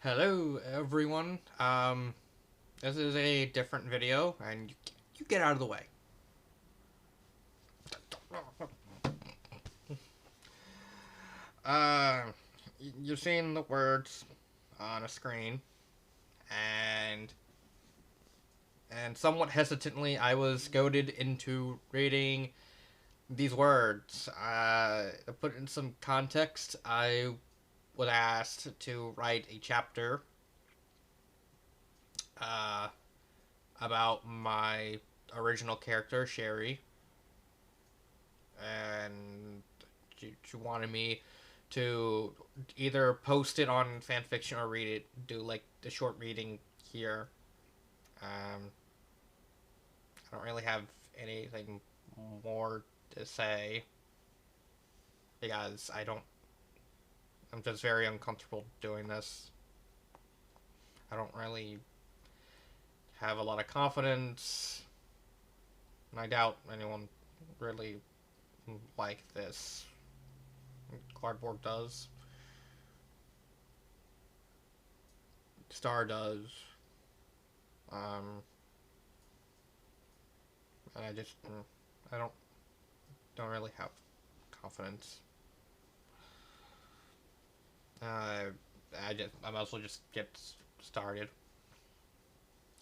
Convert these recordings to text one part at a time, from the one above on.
Hello, everyone. This is a different video, and you get out of the way. Uh, you're seeing the words on a screen, and somewhat hesitantly, I was goaded into reading these words. To put in some context, I was asked to write a chapter uh, about my original character, Sherry, and she wanted me to either post it on Fanfiction or read it, do like the short reading here. I don't really have anything more to say because I'm just very uncomfortable doing this. I don't really have a lot of confidence, and I doubt anyone really like this. Cardboard does. Star does. And I don't really have confidence. I might as well just get started.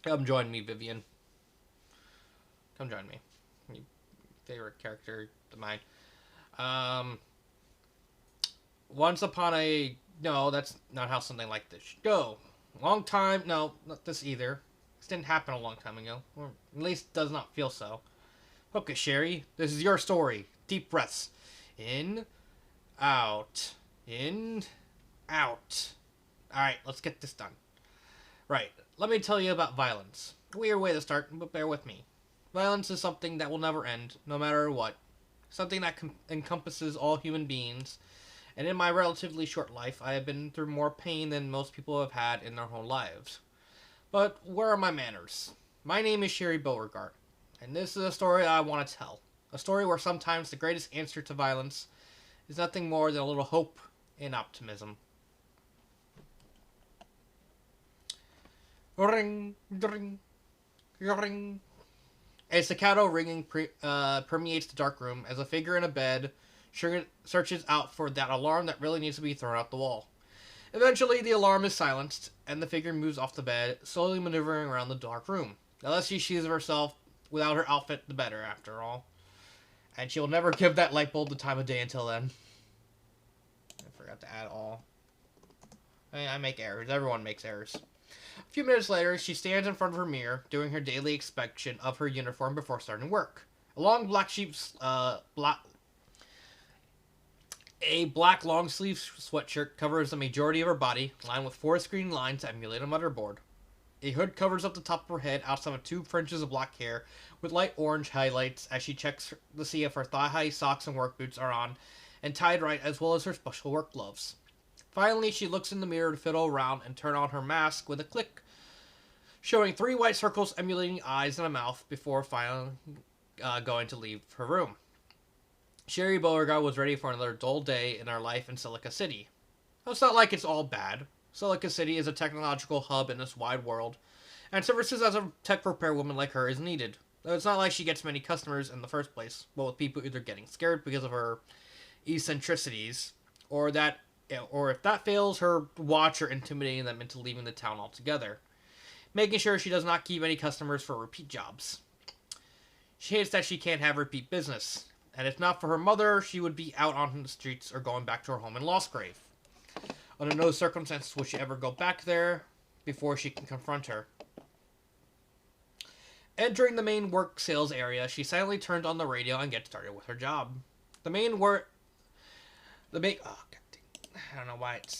Come join me, Vivian. Come join me. Your favorite character of mine. Once upon a... No, that's not how something like this should go. Long time... No, not this either. This didn't happen a long time ago. Or at least does not feel so. Okay, Sherry. This is your story. Deep breaths. In. Out. In. Out. Alright, let's get this done. Right, let me tell you about violence. Weird way to start, but bear with me. Violence is something that will never end, no matter what. Something that encompasses all human beings. And in my relatively short life, I have been through more pain than most people have had in their whole lives. But where are my manners? My name is Sherry Beauregard, and this is a story I want to tell. A story where sometimes the greatest answer to violence is nothing more than a little hope and optimism. Ring, ring, ring. A staccato ringing permeates the dark room as a figure in a bed searches out for that alarm that really needs to be thrown out the wall. Eventually, the alarm is silenced, and the figure moves off the bed, slowly maneuvering around the dark room. The less she sees of herself without her outfit, the better, after all. And she'll never give that light bulb the time of day until then. I forgot to add all. I make errors. Everyone makes errors. A few minutes later, she stands in front of her mirror, doing her daily inspection of her uniform before starting work. A long black long sleeve sweatshirt covers the majority of her body, lined with 4 screen lines to emulate a motherboard. A hood covers up the top of her head outside of 2 fringes of black hair with light orange highlights as she checks to see if her thigh-high socks and work boots are on and tied right, as well as her special work gloves. Finally, she looks in the mirror to fiddle around and turn on her mask with a click, showing 3 white circles emulating eyes and a mouth before finally going to leave her room. Sherry Beauregard was ready for another dull day in her life in Silica City. It's not like it's all bad. Silica City is a technological hub in this wide world, and services as a tech repair woman like her is needed. Though it's not like she gets many customers in the first place, but with people either getting scared because of her eccentricities, or if that fails, her watch or intimidating them into leaving the town altogether, making sure she does not keep any customers for repeat jobs. She hates that she can't have repeat business, and if not for her mother, she would be out on the streets or going back to her home in Lostgrave. Under no circumstances will she ever go back there before she can confront her. Entering the main work sales area, she silently turns on the radio and gets started with her job. I don't know why it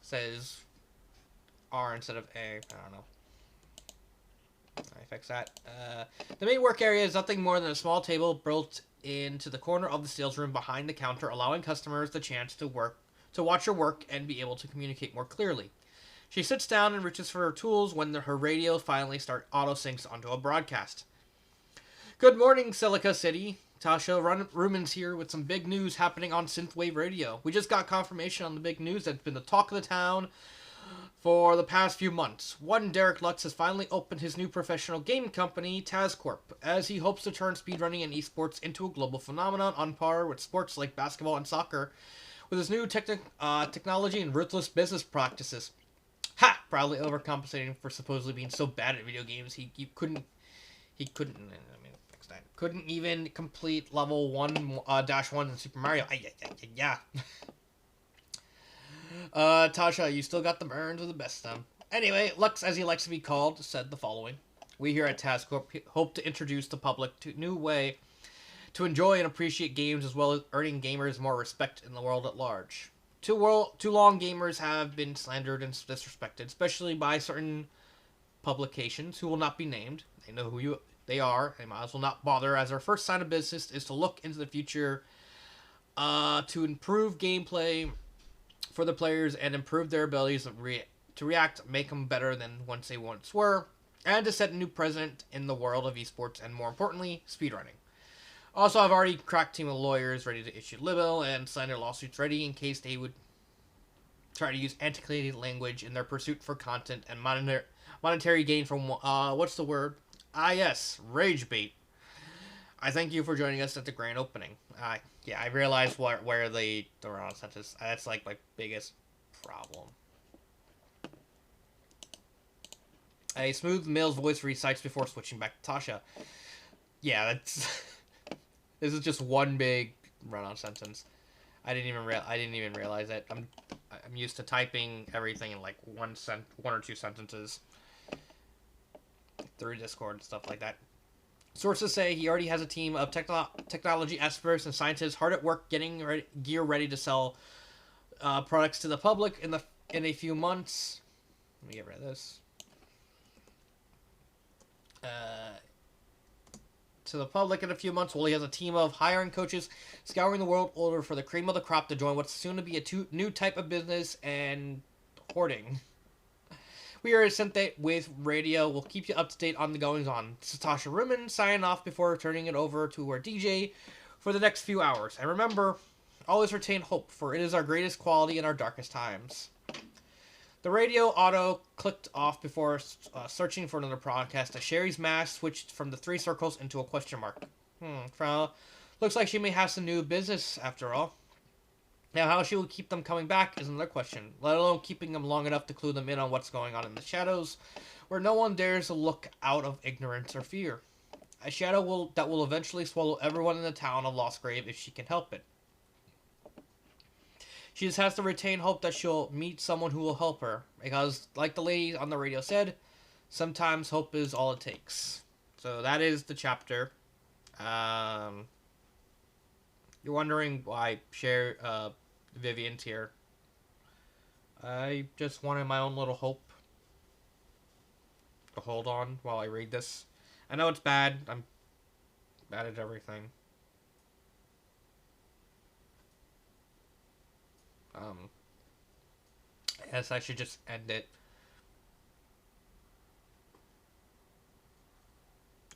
says R instead of A. I don't know. I fix that. The main work area is nothing more than a small table built into the corner of the sales room behind the counter, allowing customers the chance to watch her work and be able to communicate more clearly. She sits down and reaches for her tools when her radio finally auto-syncs onto a broadcast. Good morning, Silica City. Tasha Ruman's here with some big news happening on Synthwave Radio. We just got confirmation on the big news that's been the talk of the town for the past few months. One Derek Lutz has finally opened his new professional game company, TazCorp, as he hopes to turn speedrunning and esports into a global phenomenon on par with sports like basketball and soccer, with his new technology and ruthless business practices. Ha! Proudly overcompensating for supposedly being so bad at video games, he couldn't even complete level 1 dash 1 in Super Mario. Yeah. Tasha, you still got the burns of the best of them. Anyway, Lux, as he likes to be called, said the following. We here at TazCorp hope to introduce the public to a new way to enjoy and appreciate games, as well as earning gamers more respect in the world at large. Too long gamers have been slandered and disrespected, especially by certain publications who will not be named. They know who they are. They might as well not bother, as our first sign of business is to look into the future to improve gameplay for the players and improve their abilities to react, make them better than they once were, and to set a new precedent in the world of esports and, more importantly, speedrunning. Also, I've already cracked a team of lawyers ready to issue libel and slander lawsuits ready in case they would try to use antiquated language in their pursuit for content and monetary gain from, what's the word? Yes, rage bait. I thank you for joining us at the grand opening. Yeah, I realized where the wrong sentence. That's like my biggest problem. A smooth male's voice recites before switching back to Tasha. Yeah, that's this is just one big run-on sentence. I didn't even realize it. I'm used to typing everything in like one or two sentences through Discord and stuff like that. Sources say he already has a team of technology experts and scientists hard at work getting gear ready to sell products to the public in a few months. Let me get rid of this. To the public in a few months, while he has a team of hiring coaches scouring the world over for the cream of the crop to join what's soon to be a new type of business and hoarding. We are at Synthwave Radio. We'll keep you up to date on the goings on. This is Tasha Ruman signing off before turning it over to our DJ for the next few hours. And remember, always retain hope, for it is our greatest quality in our darkest times. The radio auto clicked off before searching for another broadcast. As Sherry's mask switched from the 3 circles into a question mark. Looks like she may have some new business after all. Now, how she will keep them coming back is another question, let alone keeping them long enough to clue them in on what's going on in the shadows, where no one dares to look out of ignorance or fear. A shadow that will eventually swallow everyone in the town of Lost Grave if she can help it. She just has to retain hope that she'll meet someone who will help her, because, like the lady on the radio said, sometimes hope is all it takes. So that is the chapter. You're wondering why Vivian's here. I just wanted my own little hope to hold on while I read this. I know it's bad. I'm bad at everything. I guess I should just end it.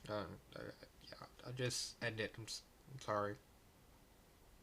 Yeah, I'll just end it. I'm sorry.